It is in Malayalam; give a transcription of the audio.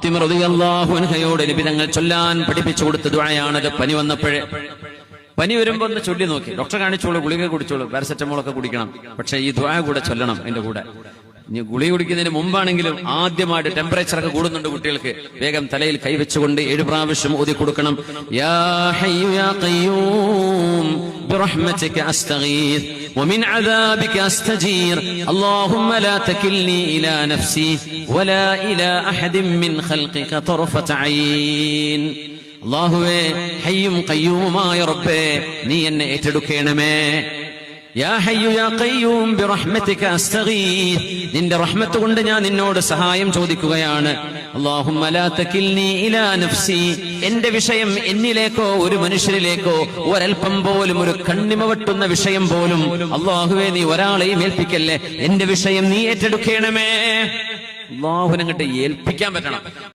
ഫാത്തിമ റളിയല്ലാഹു അൻഹയോട് നബി തങ്ങൾ ചൊല്ലാൻ പഠിപ്പിച്ചു കൊടുത്ത ദുആയാണത്. പനി വന്നപ്പോഴേ, പനി വരുമ്പോ ഒന്ന് ചൊല്ലി നോക്കി. ഡോക്ടറെ കാണിച്ചോളൂ, ഗുളിക കുടിച്ചോളൂ, പാരസെറ്റമോളൊക്കെ കുടിക്കണം, പക്ഷെ ഈ ദുആ കൂടെ ചൊല്ലണം. അതിന്റെ കൂടെ ഇനി ഗുളിക കുടിക്കുന്നതിന് മുമ്പാണെങ്കിലും ആദ്യമായിട്ട് ടെമ്പറേച്ചർ ഒക്കെ കൂടുന്നുണ്ട് കുട്ടികൾക്ക്, വേഗം തലയിൽ കൈവച്ചുകൊണ്ട് 7 പ്രാവശ്യം ഓതി കൊടുക്കണം. യാ ഹയ്യു യാ ഖയ്യൂം ബിറഹ്മതിക അസ്തഗീസ് വമിൻ അദാബിക അസ്തജീർ അല്ലാഹുമ്മ ലാ തകിൽനി ഇലാ നഫ്സി വലാ ഇലാ അഹദിൻ മിൻ ഖൽഖിക തർഫത ഐൻ. അല്ലാഹുവേ, ഹയ്യും ഖയ്യൂമുമായ റബ്ബേ, നീ എന്നെ ഏറ്റെടുക്കണമേ. യാ ഹയ്യു യാ ഖയ്യൂം ബിറഹ്മതിക അസ്തഗീസ്, നിന്റെ റഹ്മത്ത് കൊണ്ട് ഞാൻ നിന്നോട് സഹായം ചോദിക്കുകയാണ്. അല്ലാഹുമ്മ ലാ തകിൽനി ഇലാ നഫ്സി, എന്റെ വിഷയം എന്നിലേക്കോ ഒരു മനുഷ്യരിലേക്കോ ഒരൽപ്പം പോലും, ഒരു കണ്ണിമ വെട്ടുന്ന വിഷയം പോലും അല്ലാഹുവേ നീ ഒരാളെയും ഏൽപ്പിക്കല്ലേ. എന്റെ വിഷയം നീ ഏറ്റെടുക്കണമേ. അല്ലാഹുവിനെ അങ്ങോട്ട് ഏൽപ്പിക്കാൻ പറ്റണം.